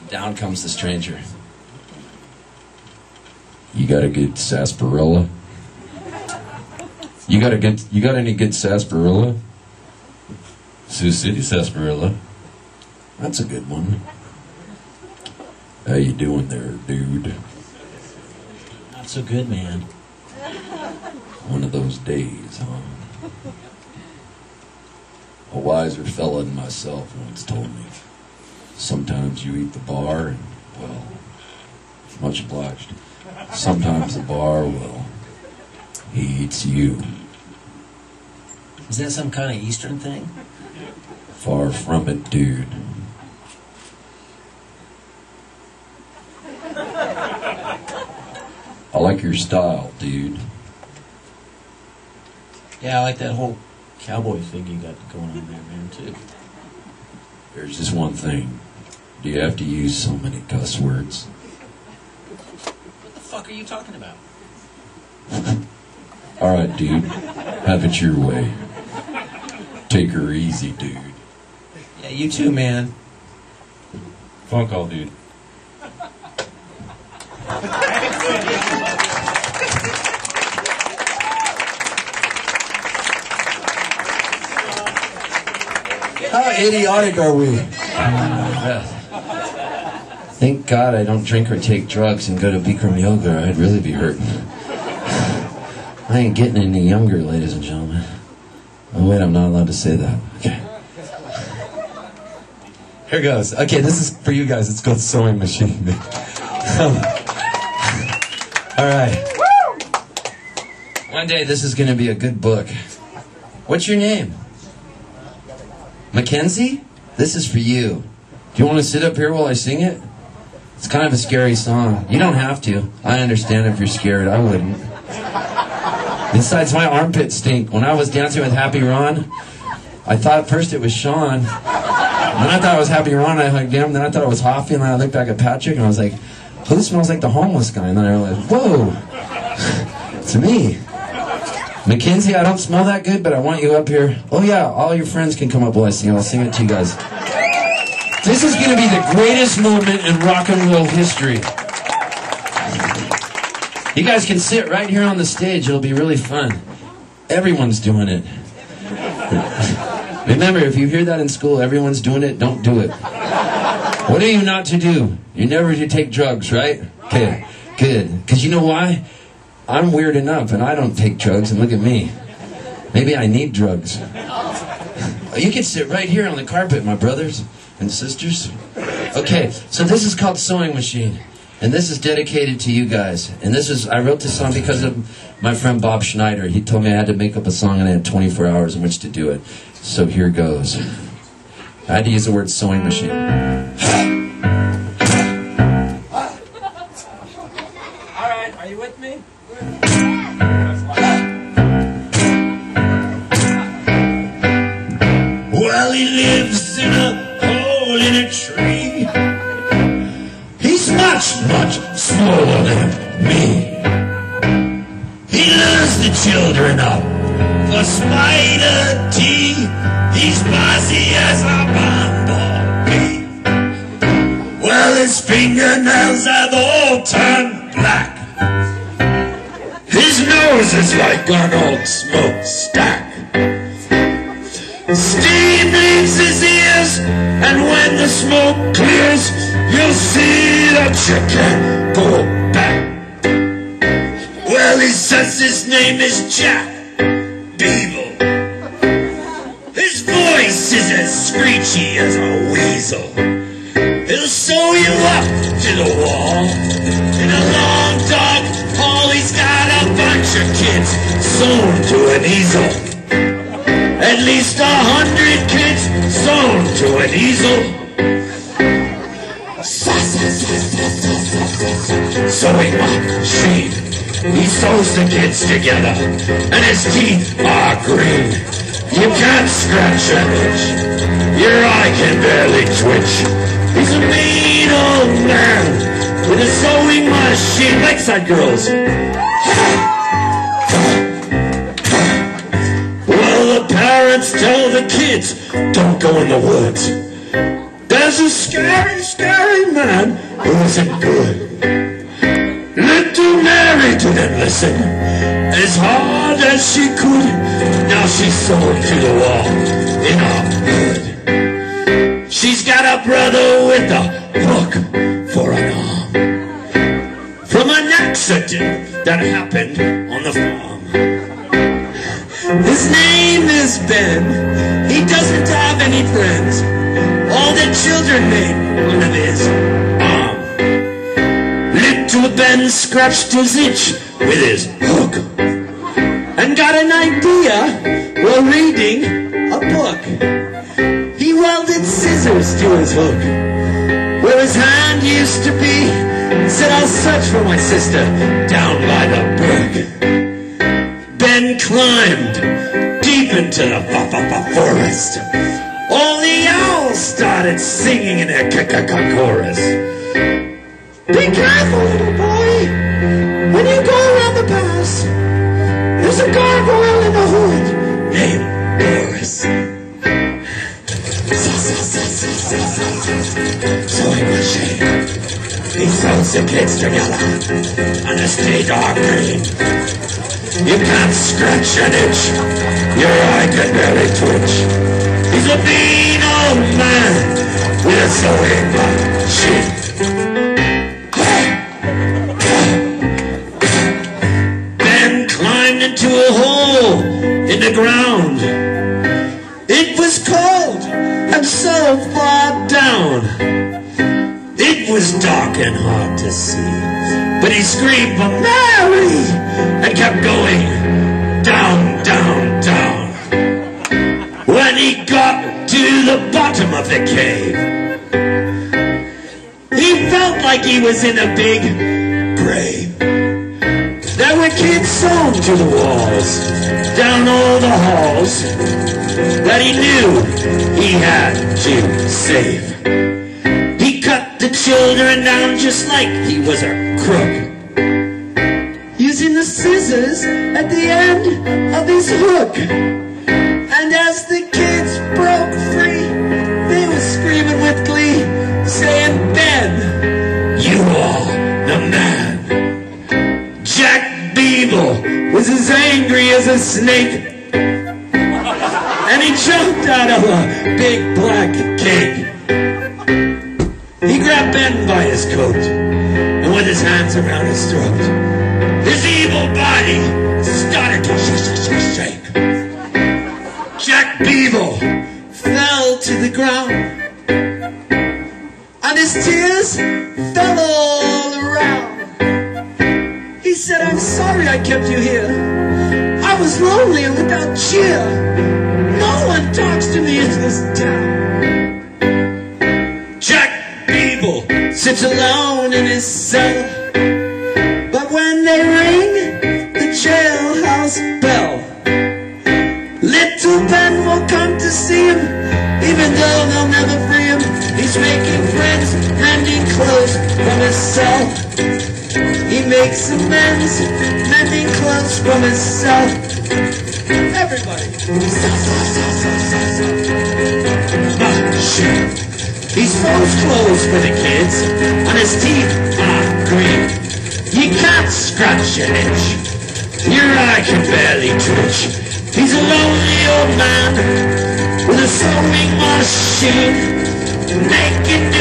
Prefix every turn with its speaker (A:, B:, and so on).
A: Down comes the stranger.
B: You got a good sarsaparilla? You got any good sarsaparilla? Sioux City sarsaparilla. That's a good one. How you doing there, dude?
A: Not so good, man.
B: One of those days, huh? A wiser fella than myself once told me, sometimes you eat the bar and, well, much obliged. Sometimes the bar, well, he eats you.
A: Is that some kind of Eastern thing?
B: Far from it, dude. I like your style, dude.
A: Yeah, I like that whole cowboy thing you got going on there, man, too.
B: There's just one thing. Do you have to use so many cuss words?
A: What the fuck are you talking about?
B: Alright, dude. Have it your way. Take her easy, dude.
A: Yeah, you too, man.
B: Fuck all, dude.
A: How idiotic are we?
C: Thank God I don't drink or take drugs and go to Bikram yoga, or I'd really be hurting. I ain't getting any younger, ladies and gentlemen. Oh wait, I'm not allowed to say that. Okay. Here goes. Okay, this is for you guys. It's called Sewing Machine. Alright. One day this is going to be a good book. What's your name? Mackenzie? This is for you. Do you want to sit up here while I sing it? It's kind of a scary song. You don't have to. I understand if you're scared. I wouldn't. Besides, my armpits stink. When I was dancing with Happy Ron, I thought at first it was Sean. Then I thought it was Happy Ron, and I hugged him. Then I thought it was Hoffy, and then I looked back at Patrick, and I was like, who smells like the homeless guy? And then I realized, whoa, it's me. Mackenzie, I don't smell that good, but I want you up here. Oh yeah, all your friends can come up while I sing. I'll sing it to you guys. This is going to be the greatest moment in rock and roll history. You guys can sit right here on the stage. It'll be really fun. Everyone's doing it. Remember, if you hear that in school, everyone's doing it, don't do it. What are you not to do? You're never to take drugs, right? Okay, good. Because you know why? I'm weird enough, and I don't take drugs, and look at me. Maybe I need drugs. You can sit right here on the carpet, my brothers and sisters. Okay, so this is called Sewing Machine, and this is dedicated to you guys. And this is, I wrote this song because of my friend Bob Schneider. He told me I had to make up a song, and I had 24 hours in which to do it. So here goes. I had to use the word sewing machine.
A: Alright, are you with me?
D: Well, he lives in a hole in a tree. He's much, much smaller than me. He lures the children up for spider tea. He's bossy as a bumblebee. Well, his fingernails have all turned black. His nose is like an old smokestack. Steam leaves his ears, and when the smoke clears, you'll see that you can't go back. Well, he says his name is Jack Beeble. His voice is as screechy as a weasel. He'll sew you up to the wall in a long dog hall. He's got a bunch of kids sewn to an easel. At least 100 kids sewn to an easel. Sewing machine. He sews the kids together, and his teeth are green. You can't scratch an itch. Your eye can barely twitch. He's a mean old man with a sewing machine. Lakeside girls. Well, the parents tell the kids, don't go in the woods. There There's a scary, scary man who isn't good. Little Mary didn't listen as hard as she could. Now she's sold to the wall in a hood. She's got a brother with a hook for an arm from an accident that happened on the farm. His name is Ben. He doesn't have any friends. All the children made fun of his arm. Little Ben scratched his itch with his hook and got an idea while reading a book. He welded scissors to his hook where his hand used to be. Said, I'll search for my sister down by the brook. Ben climbed deep into the forest. All the owls started singing in their chorus. Be careful, little boy, when you go around the pass. There's a gargoyle in the hood named Boris. So in the shade, he throws the kids together on a stay dark green. You can't scratch an itch, your eye can barely twitch. He's a mean old man with a sewing machine. Ben climbed into a hole in the ground. It was cold and so far down. It was dark and hard to see, but he screamed for Mary and kept going down, down, down. When he got to the bottom of the cave, he felt like he was in a big grave. There were kids sewn to the walls, down all the halls, that he knew he had to save. He cut the children down just like he was a crook, using the scissors at the end of his hook. And as the kids broke free, they were screaming with glee, saying, Ben, you are the man. Jack Beeble was as angry as a snake, and he jumped out of a big black cake. He grabbed Ben by his coat, and with his hands around his throat, his evil body started to shake. Jack Beeble fell to the ground, and his tears fell all around. He said, I'm sorry I kept you here. I was lonely and without cheer. No one talks to me in this town. Jack Beeble sits alone in his cell, but when they ring the jailhouse bell, little Ben will come to see him, even though they'll never free him. He's making friends, mending clothes from his cell. He makes amends, mending clothes from his cell. Everybody. He sews clothes for the kids, and his teeth are green. You can't scratch an itch, your eye can barely twitch. He's a lonely old man with a sewing machine, naked